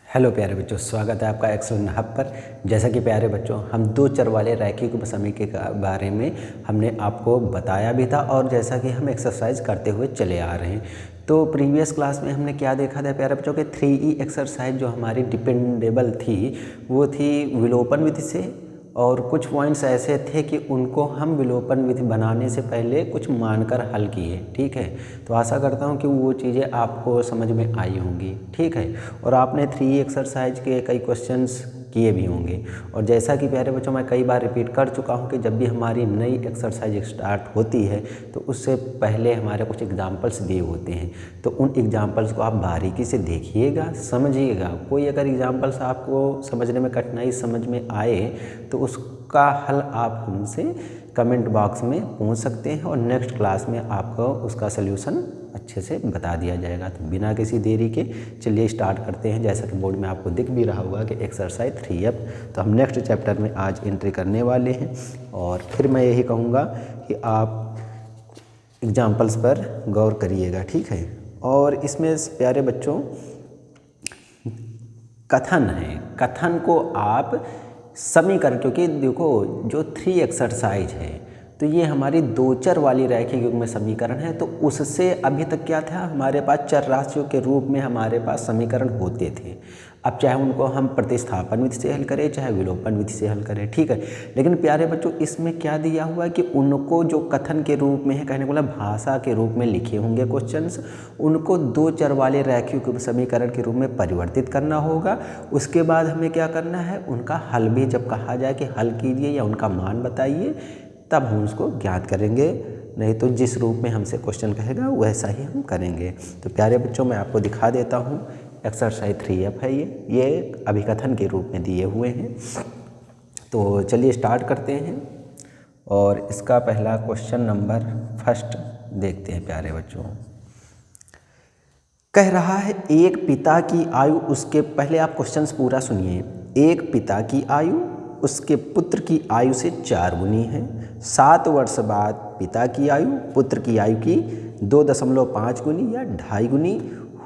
Hello प्यारे बच्चों, स्वागत है आपका एक्सेल हब पर। जैसा कि प्यारे बच्चों, हम दो चर वाले रैखिक समीकरण के बारे में हमने आपको बताया भी था और जैसा कि हम एक्सरसाइज करते हुए चले आ रहे हैं। तो प्रीवियस क्लास में हमने क्या देखा था प्यारे बच्चों के 3E एक्सरसाइज जो हमारी डिपेंडेबल थी वो थी विलोपन विधि से, और कुछ पॉइंट्स ऐसे थे कि उनको हम विलोपन विधि बनाने से पहले कुछ मानकर हल किए। ठीक है, तो आशा करता हूँ कि वो चीज़ें आपको समझ में आई होंगी। ठीक है, और आपने 3 एक्सरसाइज के कई क्वेश्चंस किए भी होंगे। और जैसा कि प्यारे बच्चों मैं कई बार रिपीट कर चुका हूँ कि जब भी हमारी नई एक्सरसाइज स्टार्ट होती है तो उससे पहले हमारे कुछ एग्जाम्पल्स दिए होते हैं, तो उन एग्जाम्पल्स को आप बारीकी से देखिएगा, समझिएगा। कोई अगर एग्जाम्पल्स आपको समझने में कठिनाई समझ में आए तो उसका हल आप हमसे कमेंट बॉक्स में पूछ सकते हैं और नेक्स्ट क्लास में आपको उसका सल्यूशन अच्छे से बता दिया जाएगा। तो बिना किसी देरी के चलिए स्टार्ट करते हैं। जैसा कि बोर्ड में आपको दिख भी रहा होगा कि एक्सरसाइज 3F, तो हम नेक्स्ट चैप्टर में आज एंट्री करने वाले हैं। और फिर मैं यही कहूँगा कि आप एग्जाम्पल्स पर गौर करिएगा। ठीक है, और इसमें प्यारे बच्चों कथन है, कथन को आप समीकरण, क्योंकि देखो जो 3 एक्सरसाइज है तो ये हमारी दो चर वाली रैखिक युग्म समीकरण है। तो उससे अभी तक क्या था, हमारे पास चर राशियों के रूप में हमारे पास समीकरण होते थे। अब चाहे उनको हम प्रतिस्थापन विधि से हल करें चाहे विलोपन विधि से हल करें। ठीक है, लेकिन प्यारे बच्चों इसमें क्या दिया हुआ है कि उनको जो कथन के रूप में है, कहने को मतलब भाषा के रूप में लिखे होंगे क्वेश्चंस, उनको दो चर वाले रैखिक समीकरण के रूप में परिवर्तित करना होगा। उसके बाद हमें क्या करना है, उनका हल भी जब कहा जाए कि हल कीजिए या उनका मान बताइए, तब हम उसको ज्ञात करेंगे। नहीं तो जिस रूप में हमसे क्वेश्चन कहेगा वैसा ही हम करेंगे। तो प्यारे बच्चों मैं आपको दिखा देता हूँ, एक्सरसाइज 3F है ये अभिकथन के रूप में दिए हुए हैं। तो चलिए स्टार्ट करते हैं और इसका पहला क्वेश्चन नंबर फर्स्ट देखते हैं प्यारे बच्चों। कह रहा है एक पिता की आयु उसके, पहले आप क्वेश्चंस पूरा सुनिए। एक पिता की आयु उसके पुत्र की आयु से 4 गुनी है। 7 वर्ष बाद पिता की आयु पुत्र की आयु की 2.5 गुनी या 2.5 गुनी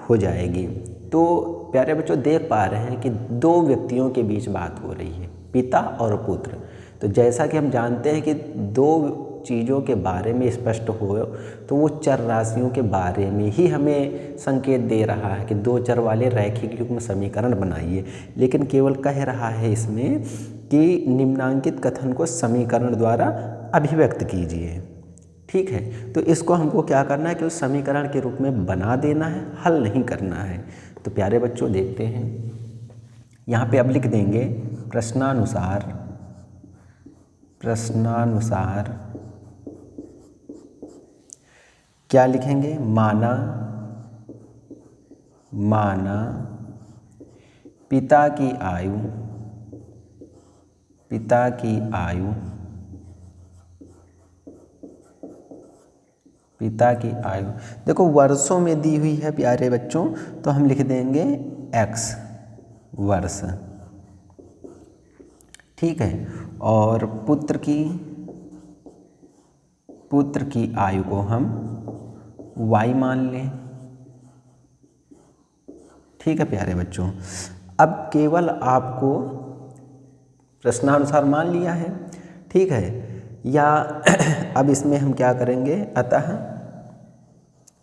हो जाएगी। तो प्यारे बच्चों देख पा रहे हैं कि दो व्यक्तियों के बीच बात हो रही है, पिता और पुत्र। तो जैसा कि हम जानते हैं कि दो चीज़ों के बारे में स्पष्ट हो तो वो चर राशियों के बारे में ही हमें संकेत दे रहा है कि दो चर वाले रैखिक युग्म समीकरण बनाइए। लेकिन केवल कह रहा है इसमें कि निम्नांकित कथन को समीकरण द्वारा अभिव्यक्त कीजिए। ठीक है, तो इसको हमको क्या करना है कि उस समीकरण के रूप में बना देना है, हल नहीं करना है। तो प्यारे बच्चों देखते हैं, यहाँ पे अब लिख देंगे प्रश्नानुसार क्या लिखेंगे, माना पिता की आयु देखो वर्षों में दी हुई है प्यारे बच्चों, तो हम लिख देंगे x वर्ष। ठीक है, और पुत्र की आयु को हम y मान लें। ठीक है प्यारे बच्चों, अब केवल आपको प्रश्नानुसार मान लिया है। ठीक है, या अब इसमें हम क्या करेंगे, अतः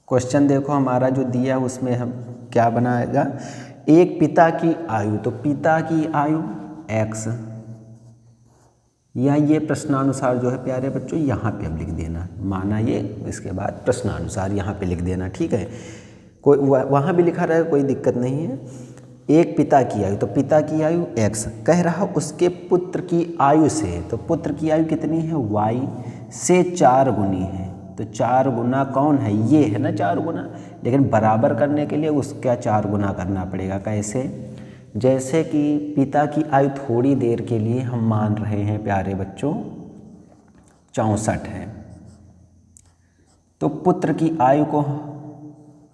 क्वेश्चन देखो हमारा जो दिया उसमें हम क्या बनाएगा, एक पिता की आयु, तो पिता की आयु x, या ये प्रश्नानुसार जो है प्यारे बच्चों यहाँ पे अब लिख देना, माना ये, इसके बाद प्रश्नानुसार यहाँ पे लिख देना। ठीक है, कोई वहाँ भी लिखा रहेगा, कोई दिक्कत नहीं है। एक पिता की आयु, तो पिता की आयु x, कह रहा उसके पुत्र की आयु से, तो पुत्र की आयु कितनी है, y से 4 गुनी है। तो 4 गुना कौन है, ये है ना 4 गुना, लेकिन बराबर करने के लिए उसका 4 गुना करना पड़ेगा। कैसे, जैसे कि पिता की आयु थोड़ी देर के लिए हम मान रहे हैं प्यारे बच्चों 64 है, तो पुत्र की आयु को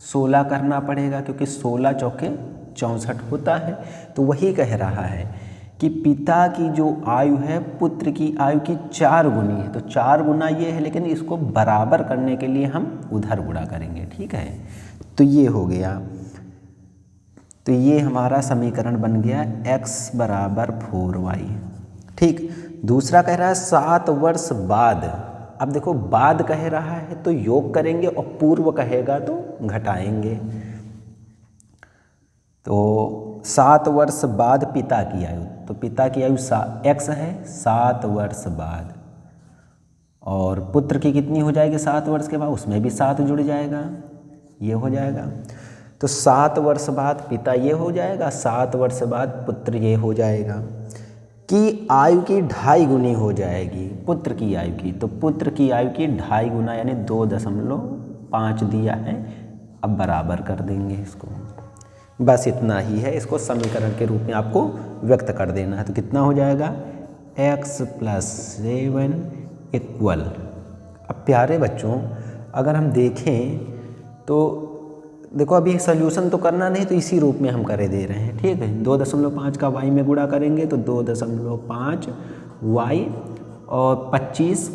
16 करना पड़ेगा, क्योंकि 16 चौके 64 होता है। तो वही कह रहा है कि पिता की जो आयु है पुत्र की आयु की 4 गुनी है। तो 4 गुना ये है, लेकिन इसको बराबर करने के लिए हम उधर गुणा करेंगे। ठीक है, तो ये हो गया। तो ये हमारा समीकरण बन गया x बराबर 4y। ठीक, दूसरा कह रहा है 7 वर्ष बाद। अब देखो बाद कह रहा है तो योग करेंगे और पूर्व कहेगा तो घटाएंगे। तो 7 वर्ष बाद पिता की आयु, तो पिता की आयु x है 7 वर्ष बाद, और पुत्र की कितनी हो जाएगी 7 वर्ष के बाद, उसमें भी 7 जुड़ जाएगा, ये हो जाएगा। तो 7 वर्ष बाद पिता ये हो जाएगा, 7 वर्ष बाद पुत्र ये हो जाएगा कि आयु की 2.5 गुनी हो जाएगी पुत्र की आयु की। तो पुत्र की आयु की 2.5 गुना यानी 2.5 दिया है। अब बराबर कर देंगे इसको, बस इतना ही है। इसको समीकरण के रूप में आपको व्यक्त कर देना है। तो कितना हो जाएगा x + 7 इक्वल। अब प्यारे बच्चों अगर हम देखें तो देखो अभी सोल्यूशन तो करना नहीं, तो इसी रूप में हम करे दे रहे हैं। ठीक है, 2.5 का y में गुणा करेंगे तो 2.5 y और 25,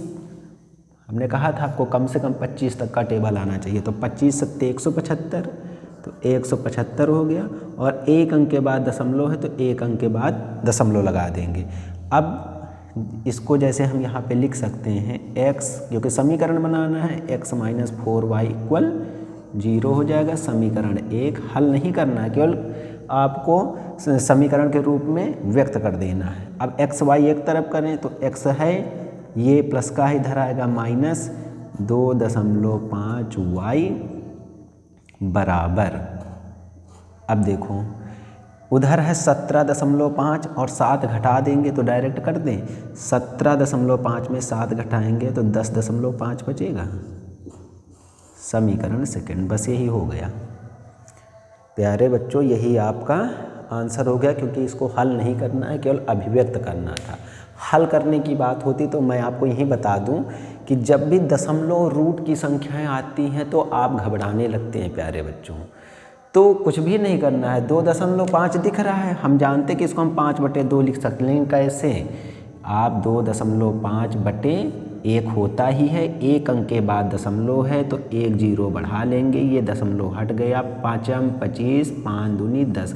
हमने कहा था आपको कम से कम 25 तक का टेबल आना चाहिए। तो 25 × 175, तो 175 हो गया, और 1 अंक के बाद दशमलव है तो 1 अंक के बाद दशमलव लगा देंगे। अब इसको जैसे हम यहाँ पे लिख सकते हैं x, क्योंकि समीकरण बनाना है, x - 4y इक्वल 0 हो जाएगा। समीकरण 1 हल नहीं करना है, केवल आपको समीकरण के रूप में व्यक्त कर देना है। अब x y एक तरफ करें तो x है, ये प्लस का इधर आएगा -2.5y बराबर। अब देखो उधर है 17.5 और 7 घटा देंगे तो डायरेक्ट कर दें। 17.5 में 7 घटाएंगे तो 10.5 बचेगा। समीकरण सेकंड, बस यही हो गया प्यारे बच्चों, यही आपका आंसर हो गया। क्योंकि इसको हल नहीं करना है, केवल अभिव्यक्त करना था। हल करने की बात होती तो मैं आपको यही बता दूं कि जब भी दशमलव रूट की संख्याएं आती हैं तो आप घबराने लगते हैं प्यारे बच्चों। तो कुछ भी नहीं करना है, 2.5 दिख रहा है, हम जानते कि इसको हम 5/2 लिख सकते हैं। लेकिन कैसे, आप 2.5/1 होता ही है, 1 अंक के बाद दशमलव है तो 1 0 बढ़ा लेंगे, ये दशमलव हट गया। 5 × 25, 5 दूनी 10।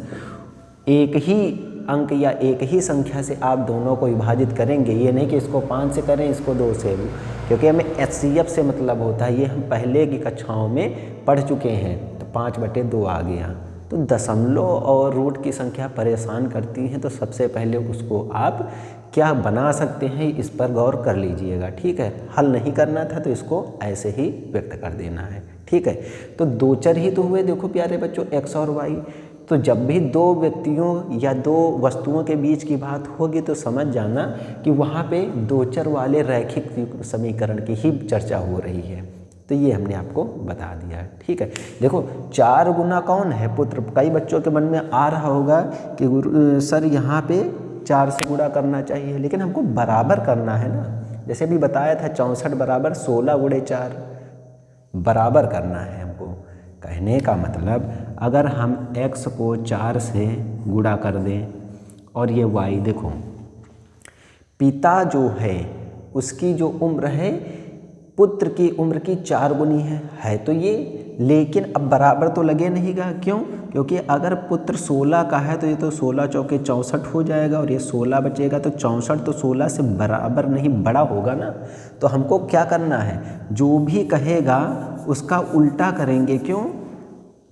एक ही अंक या एक ही संख्या से आप दोनों को विभाजित करेंगे, ये नहीं कि इसको 5 से करें इसको 2 से, क्योंकि हमें HCF से मतलब होता है। ये हम पहले की कक्षाओं में पढ़ चुके हैं। तो 5/2 आ गया। तो दशमलव और रूट की संख्या परेशान करती हैं, तो सबसे पहले उसको आप क्या बना सकते हैं इस पर गौर कर लीजिएगा। ठीक है, हल नहीं करना था तो इसको ऐसे ही व्यक्त कर देना है। ठीक है, तो 2 चर ही तो हुए देखो प्यारे बच्चों, x और y। तो जब भी 2 व्यक्तियों या 2 वस्तुओं के बीच की बात होगी तो समझ जाना कि वहाँ पे 2 चर वाले रैखिक समीकरण की ही चर्चा हो रही है। तो ये हमने आपको बता दिया है। ठीक है, देखो 4 गुना कौन है पुत्र। कई बच्चों के मन में आ रहा होगा कि सर यहाँ पे 4 से गुणा करना चाहिए, लेकिन हमको बराबर करना है ना। जैसे भी बताया था 64 बराबर 16 × 4 बराबर करना है हमको। कहने का मतलब अगर हम x को 4 से गुणा कर दें और ये y, देखो पिता जो है उसकी जो उम्र है पुत्र की उम्र की 4 गुनी है तो ये, लेकिन अब बराबर तो लगे नहींगा। क्यों? क्योंकि अगर पुत्र 16 का है तो ये तो 16 चौके 64 हो जाएगा और ये 16 बचेगा, तो 64 तो 16 से बराबर नहीं बड़ा होगा ना। तो हमको क्या करना है, जो भी कहेगा उसका उल्टा करेंगे। क्यों?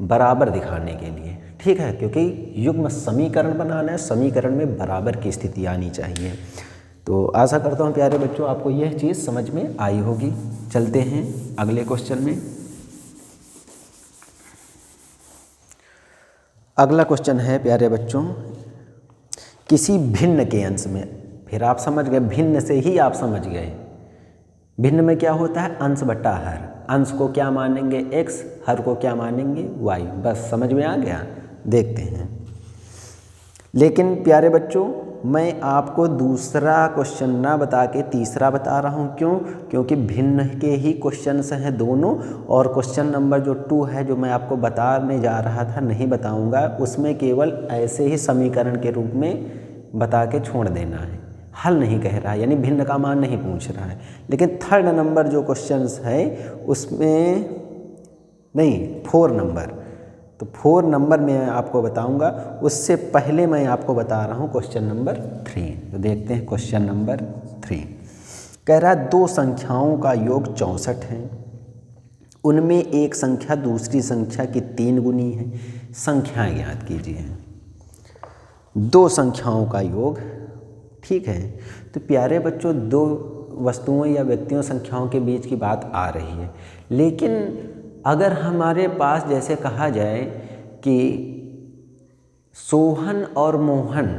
बराबर दिखाने के लिए। ठीक है, क्योंकि युग्म समीकरण बनाना है, समीकरण में बराबर की स्थिति आनी चाहिए। तो आशा करता हूँ प्यारे बच्चों आपको यह चीज़ समझ में आई होगी। चलते हैं अगले क्वेश्चन में। अगला क्वेश्चन है प्यारे बच्चों, किसी भिन्न के अंश में। फिर आप समझ गए, भिन्न से ही आप समझ गए। भिन्न में क्या होता है, अंश बटा हर। अंश को क्या मानेंगे x, हर को क्या मानेंगे y। बस समझ में आ गया। देखते हैं। लेकिन प्यारे बच्चों मैं आपको दूसरा क्वेश्चन ना बता के तीसरा बता रहा हूँ। क्यों? क्योंकि भिन्न के ही क्वेश्चंस हैं दोनों, और क्वेश्चन नंबर जो 2 है जो मैं आपको बताने जा रहा था नहीं बताऊँगा, उसमें केवल ऐसे ही समीकरण के रूप में बता के छोड़ देना है, हल नहीं कह रहा है, यानी भिन्न का मान नहीं पूछ रहा है। लेकिन 3rd नंबर जो क्वेश्चंस है उसमें नहीं, 4 नंबर तो 4 नंबर मैं आपको बताऊंगा, उससे पहले मैं आपको बता रहा हूँ क्वेश्चन नंबर 3। तो देखते हैं क्वेश्चन नंबर 3। कह रहा है 2 संख्याओं का योग 64 है, उनमें एक संख्या दूसरी संख्या की 3 गुनी है, संख्याएं ज्ञात कीजिए। 2 संख्याओं का योग, ठीक है। तो प्यारे बच्चों, 2 वस्तुओं या व्यक्तियों संख्याओं के बीच की बात आ रही है, लेकिन अगर हमारे पास जैसे कहा जाए कि सोहन और मोहन,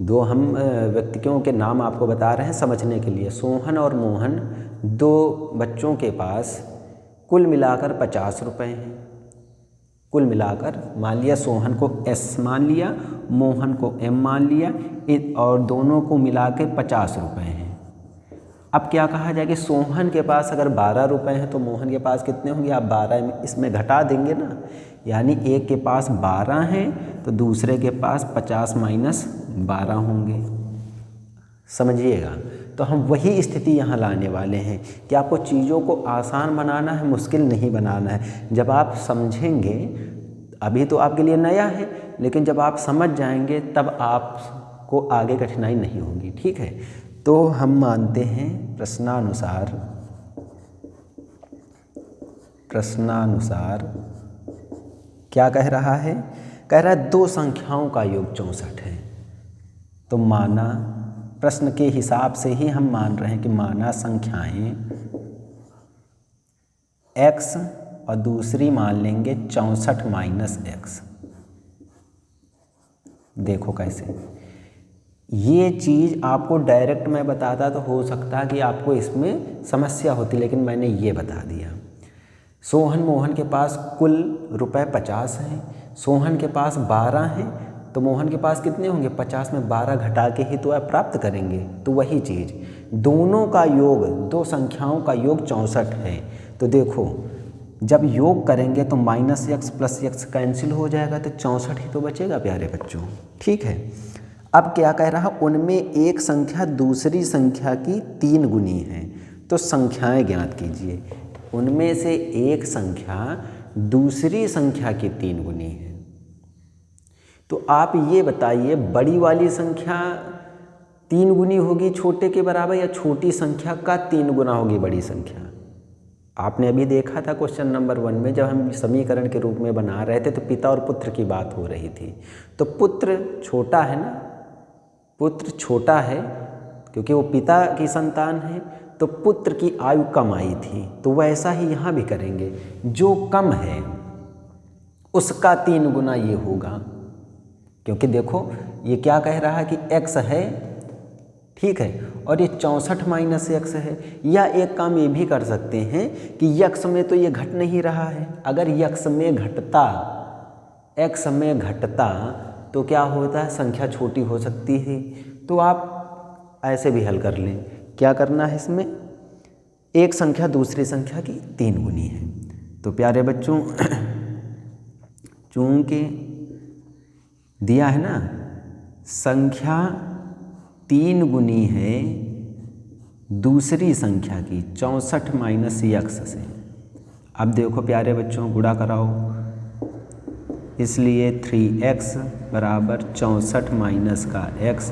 2 हम व्यक्तियों के नाम आपको बता रहे हैं समझने के लिए। सोहन और मोहन 2 बच्चों के पास कुल मिलाकर 50 रुपये हैं। कुल मिलाकर मान लिया सोहन को S मान लिया, मोहन को M मान लिया, और दोनों को मिला के 50 रुपये हैं। अब क्या कहा जाए कि सोहन के पास अगर 12 रुपये हैं तो मोहन के पास कितने होंगे? आप 12 इसमें घटा देंगे ना, यानी एक के पास 12 हैं तो दूसरे के पास 50 माइनस 12 होंगे। समझिएगा, तो हम वही स्थिति यहाँ लाने वाले हैं कि आपको चीज़ों को आसान बनाना है, मुश्किल नहीं बनाना है। जब आप समझेंगे, अभी तो आपके लिए नया है, लेकिन जब आप समझ जाएंगे तब आपको आगे कठिनाई नहीं होगी, ठीक है। तो हम मानते हैं प्रश्नानुसार क्या कह रहा है? कह रहा है 2 संख्याओं का योग 64 है। तो माना, प्रश्न के हिसाब से ही हम मान रहे हैं कि माना संख्याएं x और दूसरी मान लेंगे 64 माइनस x। देखो कैसे, ये चीज़ आपको डायरेक्ट मैं बताता तो हो सकता है कि आपको इसमें समस्या होती, लेकिन मैंने ये बता दिया। सोहन मोहन के पास कुल रुपए 50 हैं, सोहन के पास 12 हैं, तो मोहन के पास कितने होंगे? 50 में 12 घटा के ही तो आप प्राप्त करेंगे। तो वही चीज़, दोनों का योग, 2 संख्याओं का योग 64 है। तो देखो, जब योग करेंगे तो minus x plus x cancel हो जाएगा, तो 64 ही तो बचेगा प्यारे बच्चों, ठीक है। अब क्या कह रहा, उनमें एक संख्या दूसरी संख्या की 3 गुनी है, तो संख्याएं ज्ञात कीजिए। उनमें से एक संख्या दूसरी संख्या की 3 गुनी है। तो आप ये बताइए, बड़ी वाली संख्या 3 गुनी होगी छोटे के बराबर, या छोटी संख्या का 3 गुना होगी बड़ी संख्या? आपने अभी देखा था क्वेश्चन नंबर 1 में, जब हम समीकरण के रूप में बना रहे थे तो पिता और पुत्र की बात हो रही थी। तो पुत्र छोटा है ना, पुत्र छोटा है क्योंकि वो पिता की संतान है, तो पुत्र की आयु कम आई थी। तो वैसा ही यहाँ भी करेंगे, जो कम है उसका 3 गुना ये होगा, क्योंकि देखो ये क्या कह रहा है कि x है, ठीक है, और ये 64 माइनस x है। या एक काम ये भी कर सकते हैं कि x में तो ये घट नहीं रहा है, अगर x में घटता तो क्या होता है? संख्या छोटी हो सकती है। तो आप ऐसे भी हल कर लें। क्या करना है इसमें? एक संख्या दूसरी संख्या की 3 गुनी है। तो प्यारे बच्चों, चूंकि दिया है ना, संख्या 3 गुनी है दूसरी संख्या की 64 माइनस x से। अब देखो प्यारे बच्चों, गुणा कराओ, इसलिए 3x बराबर 64 माइनस का x,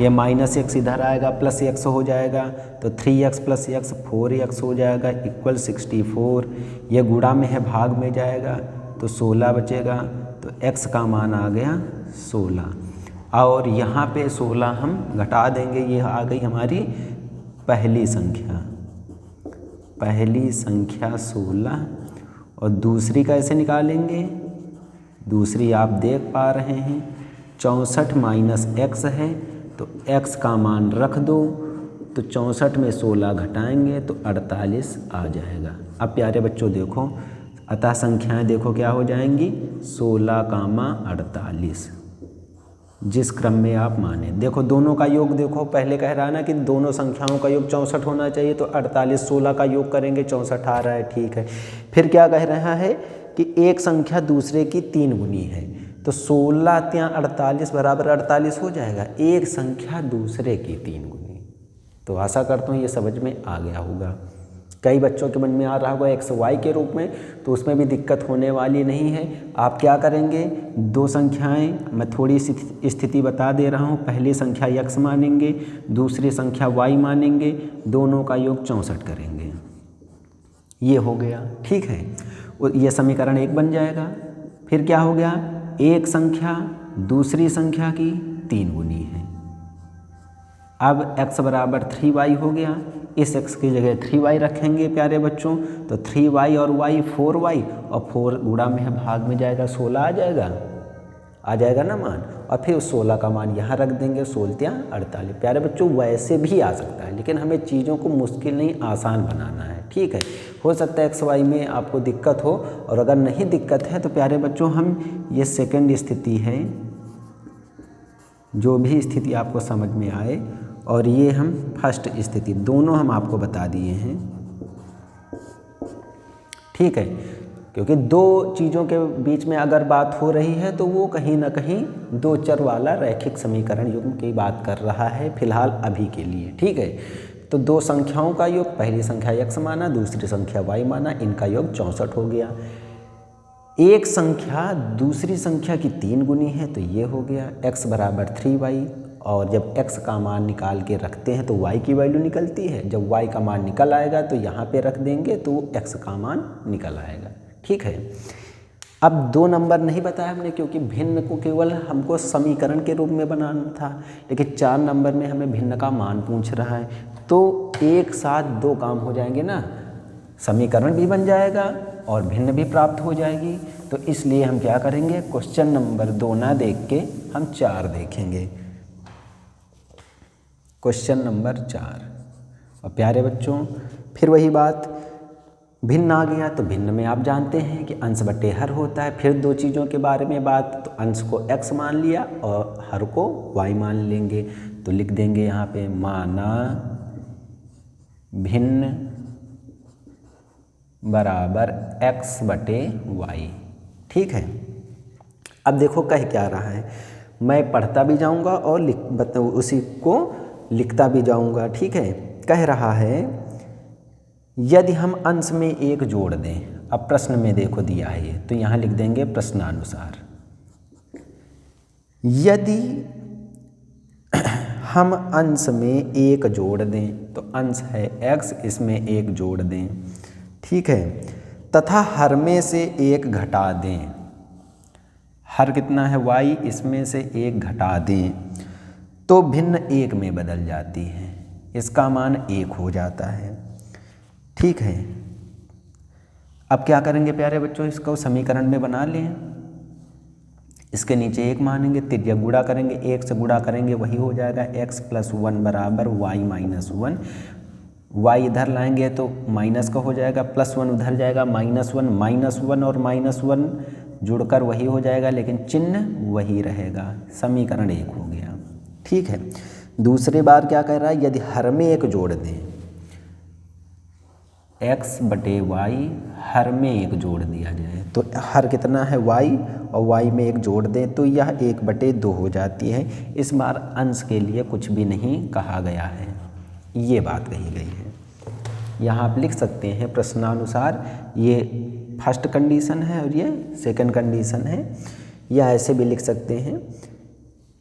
ये माइनस x इधर आएगा, प्लस x हो जाएगा, तो 3x प्लस x 4x हो जाएगा, इक्वल 64। ये गुणा में है, भाग में जाएगा, तो 16 बचेगा। तो x का मान आ गया 16, और यहाँ पे 16 हम घटा देंगे, ये आ गई हमारी पहली संख्या 16। और दूसरी कैसे निकालेंगे? दूसरी आप देख पा रहे हैं, 64 माइनस x है, तो x का मान रख दो, तो 64 में 16 घटाएंगे तो 48 आ जाएगा। अब प्यारे बच्चों देखो, अतः संख्याएं देखो क्या हो जाएंगी, 16 कामा 48, जिस क्रम में आप माने। देखो दोनों का योग देखो, पहले कह रहा है ना कि दोनों संख्याओं का योग 64 होना चाहिए, तो 48 16 का योग करेंगे 64 आ रहा है, ठीक है। फिर क्या कह रहा है कि एक संख्या दूसरे की 3 गुनी है, तो 16 ત્યાં 48 बराबर 48 हो जाएगा, एक संख्या दूसरे की 3 गुनी। तो आशा करता हूँ ये समझ में आ गया होगा। कई बच्चों के मन में आ रहा होगा एक्स वाई के रूप में, तो उसमें भी दिक्कत होने वाली नहीं है। आप क्या करेंगे, दो संख्याएं मैं थोड़ी सी स्थिति बता दे रहा हूँ। पहली संख्या एक्स मानेंगे, दूसरी संख्या वाई मानेंगे, दोनों का योग 64 करेंगे। ये हो गया, ठीक है। ये समीकरण 1 बन जाएगा। फिर क्या हो गया, एक संख्या दूसरी संख्या की 3 गुनी है। अब x बराबर 3y हो गया। इस x की जगह 3y रखेंगे प्यारे बच्चों, तो 3y और y 4y, और 4 गुणा में भाग में जाएगा 16 आ जाएगा ना मान। और फिर उस 16 का मान यहाँ रख देंगे, 16 48। प्यारे बच्चों वैसे भी आ सकता है, लेकिन हमें चीज़ों को मुश्किल नहीं आसान बनाना है, ठीक है। हो सकता है XY में आपको दिक्कत हो, और अगर नहीं दिक्कत है तो प्यारे बच्चों हम ये सेकंड स्थिति है, जो भी स्थिति आपको समझ में आए, और ये हम फर्स्ट स्थिति, दोनों हम आपको बता दिए हैं, ठीक है। क्योंकि दो चीज़ों के बीच में अगर बात हो रही है तो वो कहीं ना कहीं दो चर वाला रैखिक समीकरण युग्म की बात कर रहा है फिलहाल अभी के लिए, ठीक है। तो दो संख्याओं का योग, पहली संख्या x माना, दूसरी संख्या y माना, इनका योग 64 हो गया। एक संख्या दूसरी संख्या की 3 गुनी है, तो ये हो गया x बराबर 3y। और जब x का मान निकाल के रखते हैं तो y की वैल्यू निकलती है। जब y का मान निकल आएगा तो यहाँ पे रख देंगे तो x का मान निकल आएगा, ठीक है। अब 2 नंबर नहीं बताया हमने, क्योंकि भिन्न को केवल हमको समीकरण के रूप में बनाना था, लेकिन 4 नंबर में हमें भिन्न का मान पूछ रहा है, तो एक साथ 2 काम हो जाएंगे ना, समीकरण भी बन जाएगा और भिन्न भी प्राप्त हो जाएगी। तो इसलिए हम क्या करेंगे, क्वेश्चन नंबर 2 ना देख के हम 4 देखेंगे, क्वेश्चन नंबर 4। और प्यारे बच्चों फिर वही बात, भिन्न आ गया तो भिन्न में आप जानते हैं कि अंश बटे हर होता है। फिर 2 चीज़ों के बारे में बात, तो अंश को x मान लिया और हर को y मान लेंगे। तो लिख देंगे यहाँ पे माना भिन्न बराबर x बटे y, ठीक है। अब देखो कह क्या रहा है, मैं पढ़ता भी जाऊँगा और उसी को लिखता भी जाऊँगा, ठीक है। कह रहा है यदि हम अंश में 1 जोड़ दें, अब प्रश्न में देखो दिया है ये, तो यहाँ लिख देंगे प्रश्नानुसार, यदि हम अंश में 1 जोड़ दें, तो अंश है x, इसमें 1 जोड़ दें, ठीक है, तथा हर में से 1 घटा दें, हर कितना है y, इसमें से 1 घटा दें, तो भिन्न 1 में बदल जाती है, इसका मान 1 हो जाता है, ठीक है। अब क्या करेंगे प्यारे बच्चों, इसको समीकरण में बना लें। इसके नीचे 1 मानेंगे, तिर्यक गुणा करेंगे, 1 से गुणा करेंगे वही हो जाएगा x + 1 बराबर y - 1। y इधर लाएंगे तो माइनस का हो जाएगा, +1 उधर जाएगा, -1 और -1 जुड़कर वही हो जाएगा, लेकिन चिन्ह वही रहेगा, समीकरण 1 हो गया, ठीक है। दूसरी बार क्या कह रहा है, यदि हर में 1 जोड़ दें, x बटे y हर में 1 जोड़ दिया जाए, तो हर कितना है y, और y में 1 जोड़ दें तो यह 1/2 हो जाती है। इस बार अंश के लिए कुछ भी नहीं कहा गया है, ये बात कही गई है। यहाँ आप लिख सकते हैं प्रश्नानुसार, ये फर्स्ट कंडीशन है और ये सेकंड कंडीशन है, या ऐसे भी लिख सकते हैं।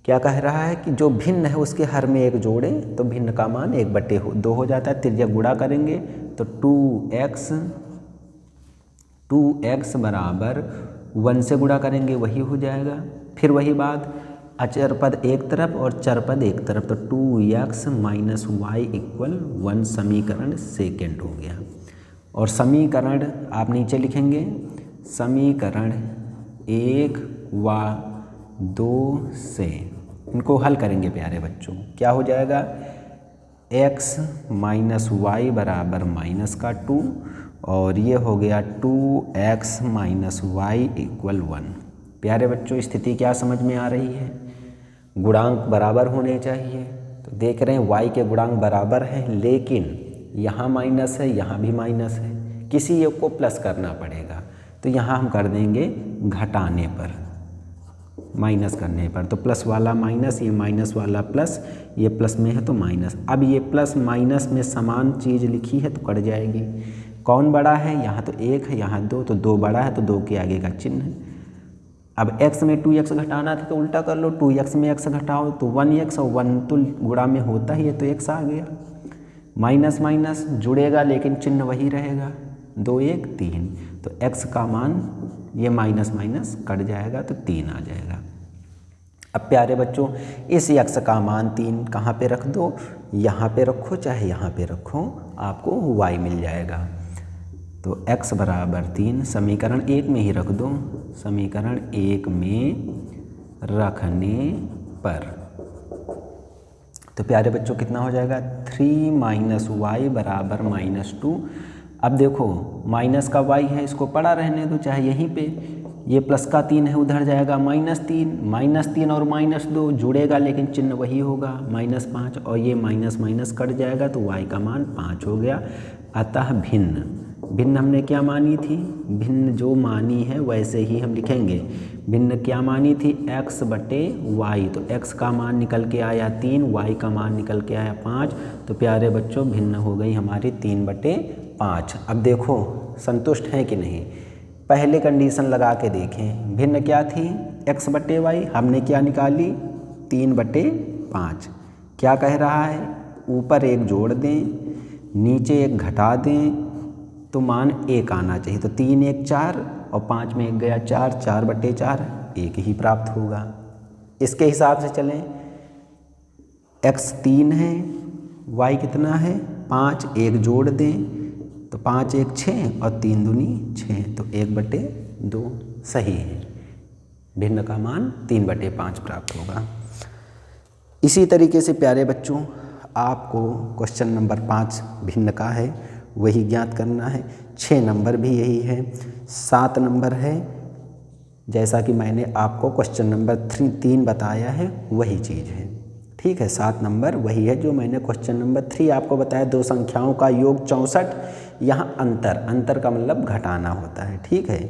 क्या कह रहा है कि जो भिन्न है उसके हर में 1 जोड़ें तो भिन्न का मान 1/2 हो जाता है। तिर्यक गुणा करेंगे तो 2x बराबर 1 से गुणा करेंगे वही हो जाएगा। फिर वही बात, अचर पद एक तरफ और चर पद एक तरफ, तो 2x - y = 1 समीकरण सेकेंड हो गया। और समीकरण आप नीचे लिखेंगे, समीकरण 1 व 2 से इनको हल करेंगे प्यारे बच्चों, क्या हो जाएगा, x - y बराबर -2, और ये हो गया 2x - y = 1। प्यारे बच्चों स्थिति क्या समझ में आ रही है, गुणांक बराबर होने चाहिए। तो देख रहे हैं y के गुणांक बराबर हैं, लेकिन यहाँ माइनस है, यहाँ भी माइनस है, किसी एक को प्लस करना पड़ेगा। तो यहाँ हम कर देंगे घटाने पर, माइनस करने पर, तो प्लस वाला माइनस, ये माइनस वाला प्लस, ये प्लस में है तो माइनस। अब ये प्लस माइनस में समान चीज़ लिखी है तो कट जाएगी। कौन बड़ा है, यहाँ तो 1 है, यहाँ 2, तो 2 बड़ा है तो 2 के आगे का चिन्ह है। अब x में 2x घटाना था तो उल्टा कर लो, 2x में x घटाओ तो 1x, और 1 तो गुणा में होता ही है तो x आ गया। माइनस माइनस जुड़ेगा लेकिन चिन्ह वही रहेगा, 2 1 3, तो x का मान ये माइनस माइनस कट जाएगा तो 3 आ जाएगा। अब प्यारे बच्चों इस x का मान 3 कहाँ पे रख दो, यहाँ पे रखो चाहे यहाँ पे रखो, आपको y मिल जाएगा। तो x बराबर 3 समीकरण 1 में ही रख दो, समीकरण 1 में रखने पर तो प्यारे बच्चों कितना हो जाएगा, 3 माइनस वाई बराबर -2। अब देखो माइनस का y है, इसको पड़ा रहने दो चाहे यहीं पे, ये प्लस का 3 है उधर जाएगा -3 और -2 जुड़ेगा लेकिन चिन्ह वही होगा -5, और ये माइनस माइनस कट जाएगा तो y का मान 5 हो गया। अतः भिन्न हमने क्या मानी थी, भिन्न जो मानी है वैसे ही हम लिखेंगे। भिन्न क्या मानी थी, x बटे y, तो x का मान निकल के आया 3, y का मान निकल के आया 5, तो प्यारे बच्चों भिन्न हो गई हमारी 3/5। अब देखो संतुष्ट हैं कि नहीं, पहले कंडीशन लगा के देखें। भिन्न क्या थी, x बटे y, हमने क्या निकाली 3/5। क्या कह रहा है, ऊपर 1 जोड़ दें नीचे 1 घटा दें तो मान 1 आना चाहिए, तो 3 1 4 और 5 में 1 गया 4, 4/4 1 ही प्राप्त होगा। इसके हिसाब से चलें, x 3 है, y कितना है 5, 1 जोड़ दें तो 5 1 6 और 3 दूनी 6, तो 1/2 सही है। भिन्न का मान 3/5 प्राप्त होगा। इसी तरीके से प्यारे बच्चों आपको क्वेश्चन नंबर 5 भिन्न का है वही ज्ञात करना है। 6 नंबर भी यही है, 7 नंबर है जैसा कि मैंने आपको क्वेश्चन नंबर 3 बताया है वही चीज़ है, ठीक है। 7 नंबर वही है जो मैंने क्वेश्चन नंबर 3 आपको बताया, 2 संख्याओं का योग 64, यहाँ अंतर का मतलब घटाना होता है, ठीक है।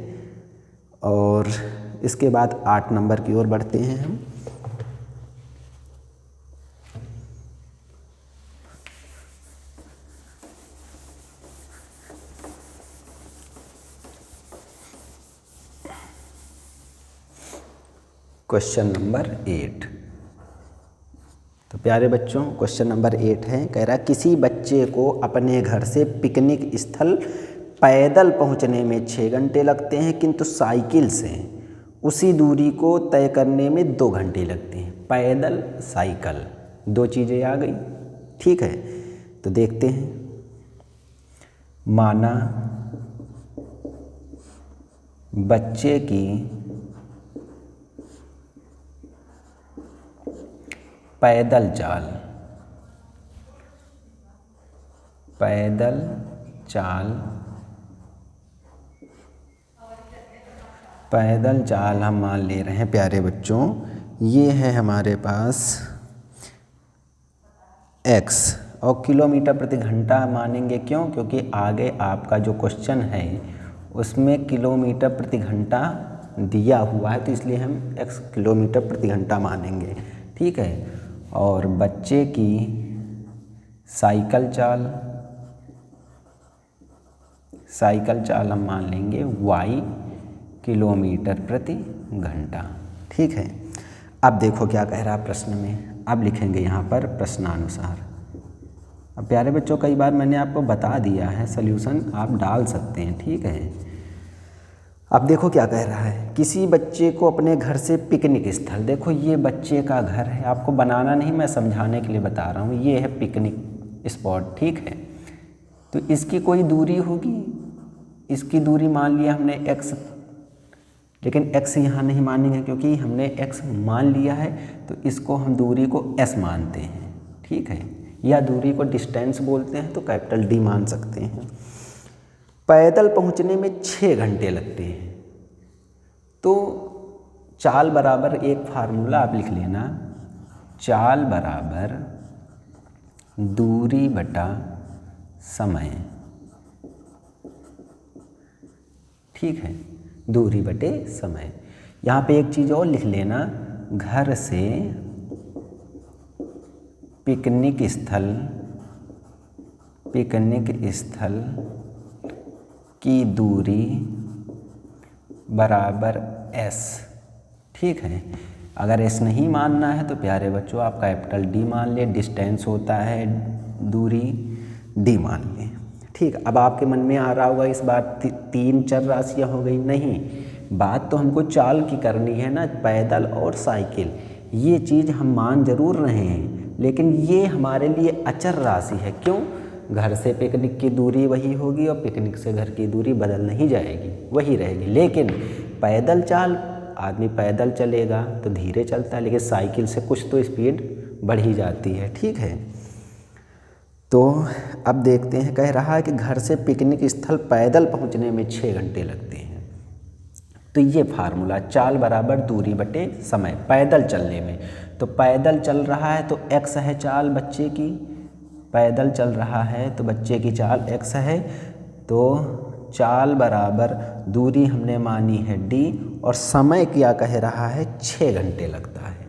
और इसके बाद 8 नंबर की ओर बढ़ते हैं हम। क्वेश्चन नंबर 8, तो प्यारे बच्चों क्वेश्चन नंबर 8 है, कह रहा है किसी बच्चे को अपने घर से पिकनिक स्थल पैदल पहुंचने में 6 घंटे लगते हैं किंतु साइकिल से उसी दूरी को तय करने में 2 घंटे लगते हैं। पैदल साइकिल 2 चीज़ें आ गई, ठीक है। तो देखते हैं, माना बच्चे की पैदल चाल हम मान ले रहे हैं प्यारे बच्चों, ये है हमारे पास x और किलोमीटर प्रति घंटा मानेंगे, क्यों, क्योंकि आगे आपका जो क्वेश्चन है उसमें किलोमीटर प्रति घंटा दिया हुआ है, तो इसलिए हम x किलोमीटर प्रति घंटा मानेंगे, ठीक है। और बच्चे की साइकिल चाल हम मान लेंगे y किलोमीटर प्रति घंटा, ठीक है। अब देखो क्या कह रहा है प्रश्न में, अब लिखेंगे यहाँ पर प्रश्नानुसार। अब प्यारे बच्चों कई बार मैंने आपको बता दिया है, सॉल्यूशन आप डाल सकते हैं, ठीक है। अब देखो क्या कह रहा है, किसी बच्चे को अपने घर से पिकनिक स्थल, देखो ये बच्चे का घर है, आपको बनाना नहीं, मैं समझाने के लिए बता रहा हूँ, ये है पिकनिक स्पॉट, ठीक है। तो इसकी कोई दूरी होगी, इसकी दूरी मान लिया हमने x, लेकिन x यहाँ नहीं मानेंगे क्योंकि हमने x मान लिया है, तो इसको हम दूरी को s मानते हैं, ठीक है। या दूरी को डिस्टेंस बोलते हैं तो कैपिटल D मान सकते हैं। पैदल पहुंचने में 6 घंटे लगते हैं, तो चाल बराबर एक फार्मूला आप लिख लेना, चाल बराबर दूरी बटा समय, ठीक है, दूरी बटे समय। यहाँ पे एक चीज़ और लिख लेना, घर से पिकनिक स्थल की दूरी बराबर s। ठीक है, अगर s नहीं मानना है तो प्यारे बच्चों आप कैपिटल D मान लें, डिस्टेंस होता है दूरी, D मान लें। ठीक, अब आपके मन में आ रहा होगा इस बार 3 चर राशियाँ हो गई, नहीं, बात तो हमको चाल की करनी है ना, पैदल और साइकिल, ये चीज़ हम मान जरूर रहे हैं, लेकिन ये हमारे लिए अचर राशि है। क्यों? घर से पिकनिक की दूरी वही होगी और पिकनिक से घर की दूरी बदल नहीं जाएगी, वही रहेगी। लेकिन पैदल चाल, आदमी पैदल चलेगा तो धीरे चलता है, लेकिन साइकिल से कुछ तो स्पीड बढ़ ही जाती है। ठीक है, तो अब देखते हैं, कह रहा है कि घर से पिकनिक स्थल पैदल पहुंचने में 6 घंटे लगते हैं। तो ये फार्मूला, चाल बराबर दूरी बटे समय, पैदल चलने में, तो पैदल चल रहा है तो x है चाल बच्चे की, पैदल चल रहा है तो बच्चे की चाल x है, तो चाल बराबर दूरी हमने मानी है d, और समय क्या कह रहा है, 6 घंटे लगता है,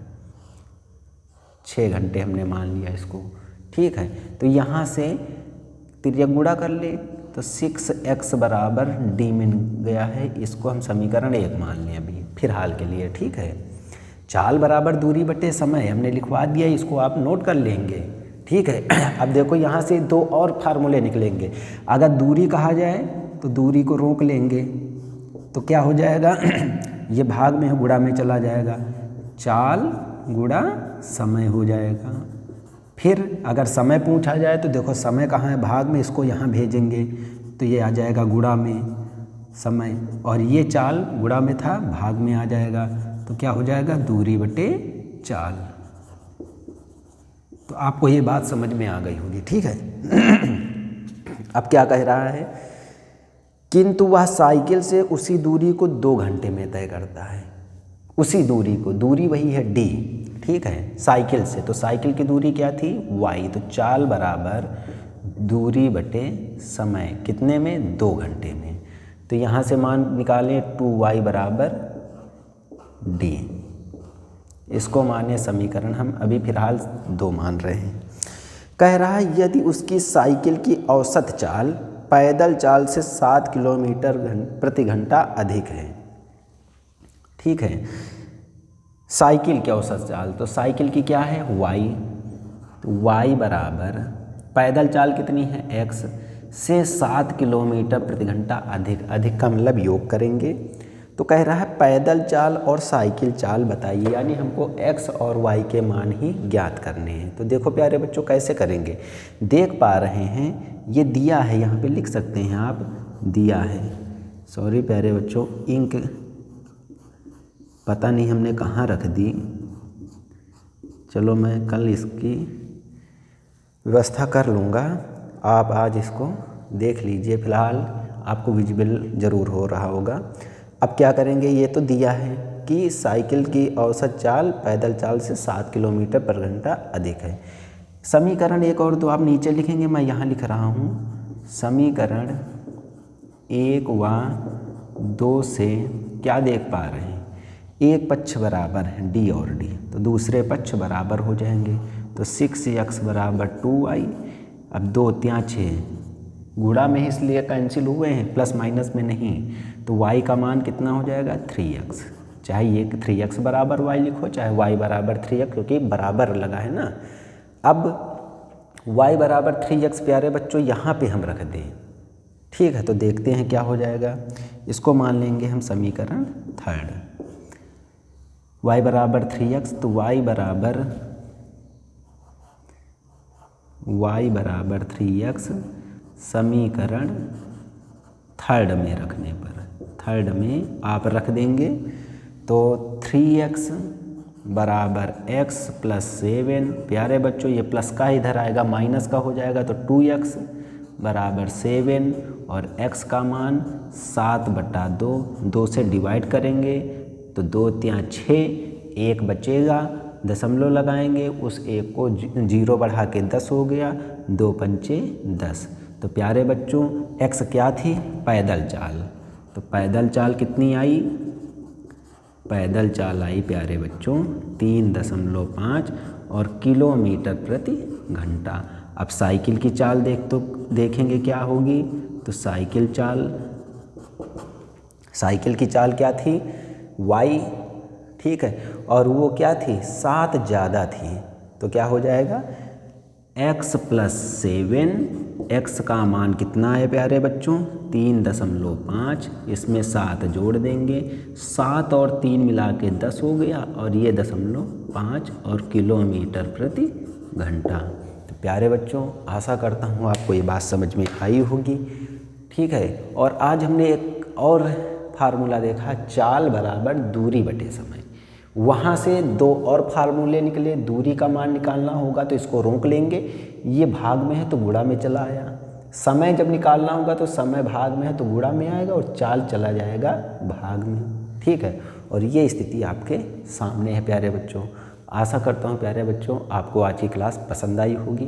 6 घंटे हमने मान लिया इसको। ठीक है, तो यहाँ से तिर्यक गुणा कर ले तो 6x बराबर d मिल गया है, इसको हम समीकरण 1 मान लें अभी फिलहाल के लिए। ठीक है, चाल बराबर दूरी बटे समय हमने लिखवा दिया, इसको आप नोट कर लेंगे। ठीक है, अब देखो यहाँ से 2 और फार्मूले निकलेंगे। अगर दूरी कहा जाए तो दूरी को रोक लेंगे तो क्या हो जाएगा ये भाग में गुणा में चला जाएगा, चाल गुणा समय हो जाएगा। फिर अगर समय पूछा जाए तो देखो समय कहाँ है, भाग में, इसको यहाँ भेजेंगे तो ये आ जाएगा गुणा में समय, और ये चाल गुणा में था, भाग में आ जाएगा, तो क्या हो जाएगा, दूरी बटे चाल। तो आपको ये बात समझ में आ गई होगी। ठीक है अब क्या कह रहा है, किंतु वह साइकिल से उसी दूरी को 2 घंटे में तय करता है। उसी दूरी को, दूरी वही है d, ठीक है, साइकिल से, तो साइकिल की दूरी क्या थी, y, तो चाल बराबर दूरी बटे समय, कितने में, 2 घंटे में। तो यहाँ से मान निकालें 2y बराबर d, इसको माने समीकरण हम अभी फिलहाल 2 मान रहे हैं। कह रहा है यदि उसकी साइकिल की औसत चाल पैदल चाल से 7 किलोमीटर प्रति घंटा अधिक है। ठीक है, साइकिल की औसत चाल, तो साइकिल की क्या है, y, तो y बराबर पैदल चाल कितनी है, x, से 7 किलोमीटर प्रति घंटा अधिक, अधिक का मतलब योग करेंगे। तो कह रहा है पैदल चाल और साइकिल चाल बताइए, यानी हमको x और y के मान ही ज्ञात करने हैं। तो देखो प्यारे बच्चों कैसे करेंगे, देख पा रहे हैं ये दिया है, यहाँ पे लिख सकते हैं आप, दिया है, सॉरी प्यारे बच्चों इंक पता नहीं हमने कहाँ रख दी, चलो मैं कल इसकी व्यवस्था कर लूँगा, आप आज इसको देख लीजिए, फ़िलहाल आपको विजिबल ज़रूर हो रहा होगा। अब क्या करेंगे, ये तो दिया है कि साइकिल की औसत चाल पैदल चाल से 7 किलोमीटर पर घंटा अधिक है। समीकरण 1 और 2 आप नीचे लिखेंगे, मैं यहाँ लिख रहा हूँ, समीकरण 1 व 2 से क्या देख पा रहे हैं, एक पक्ष बराबर है d और d, तो दूसरे पक्ष बराबर हो जाएंगे, तो 6x बराबर 2y, अब 2 ત્યાં 6 गुणा में इसलिए कैंसिल हुए हैं, प्लस माइनस में नहीं, तो y का मान कितना हो जाएगा, 3x, चाहे ये 3x बराबर y लिखो, चाहे y बराबर 3x, क्योंकि बराबर लगा है ना। अब y बराबर 3x प्यारे बच्चों यहाँ पे हम रख दें, ठीक है, तो देखते हैं क्या हो जाएगा, इसको मान लेंगे हम समीकरण 3, y बराबर 3x, तो y बराबर 3x समीकरण 3 में रखने पर, 3 में आप रख देंगे, तो 3x बराबर x प्लस 7, प्यारे बच्चों ये प्लस का इधर आएगा माइनस का हो जाएगा, तो 2x बराबर 7, और x का मान 7/2, 2 से डिवाइड करेंगे तो 2 ત્યાં 6, 1 बचेगा, दशमलव लगाएंगे, उस 1 को 0 बढ़ा के 10 हो गया, 2 पंचे 10। तो प्यारे बच्चों x क्या थी, पैदल चाल, तो पैदल चाल कितनी आई, पैदल चाल आई प्यारे बच्चों 3.5 और किलोमीटर प्रति घंटा। अब साइकिल की चाल देखेंगे क्या होगी। तो साइकिल की चाल क्या थी, y, ठीक है, और वो क्या थी 7 ज़्यादा थी, तो क्या हो जाएगा x + 7, x का मान कितना है प्यारे बच्चों 3.5, इसमें 7 जोड़ देंगे, 7 और 3 मिला के 10 हो गया, और ये 0.5 और किलोमीटर प्रति घंटा। तो प्यारे बच्चों आशा करता हूँ आपको ये बात समझ में आई होगी, ठीक है। और आज हमने एक और फार्मूला देखा, चाल बराबर दूरी बटे समय। वहाँ से 2 और फार्मूले निकले, दूरी का मान निकालना होगा तो इसको रोक लेंगे, ये भाग में है तो गुणा में चला आया। समय जब निकालना होगा तो समय भाग में है तो गुणा में आएगा, और चाल चला जाएगा भाग में, ठीक है। और ये स्थिति आपके सामने है प्यारे बच्चों। आशा करता हूँ प्यारे बच्चों आपको आज की क्लास पसंद आई होगी,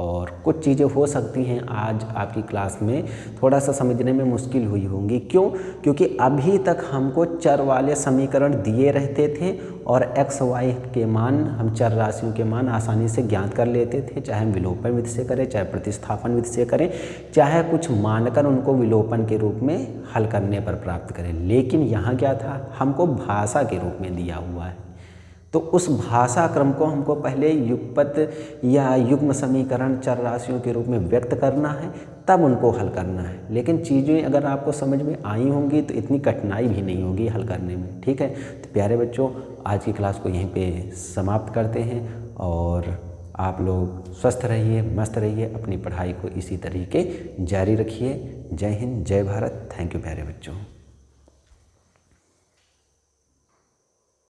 और कुछ चीज़ें हो सकती हैं आज आपकी क्लास में थोड़ा सा समझने में मुश्किल हुई होंगी। क्यों? क्योंकि अभी तक हमको चर वाले समीकरण दिए रहते थे और x y के मान, हम चर राशियों के मान आसानी से ज्ञात कर लेते थे, चाहे हम विलोपन विधि से करें, चाहे प्रतिस्थापन विधि से करें, चाहे कुछ मानकर उनको विलोपन के रूप में हल करने पर प्राप्त करें। लेकिन यहाँ क्या था, हमको भाषा के रूप में दिया हुआ है, तो उस भाषा क्रम को हमको पहले युगपत या युग्म समीकरण चर राशियों के रूप में व्यक्त करना है, तब उनको हल करना है। लेकिन चीज़ें अगर आपको समझ में आई होंगी तो इतनी कठिनाई भी नहीं होगी हल करने में, ठीक है। तो प्यारे बच्चों आज की क्लास को यहीं पे समाप्त करते हैं, और आप लोग स्वस्थ रहिए, मस्त रहिए, अपनी पढ़ाई को इसी तरीके जारी रखिए। जय हिंद, जय भारत। थैंक यू प्यारे बच्चों।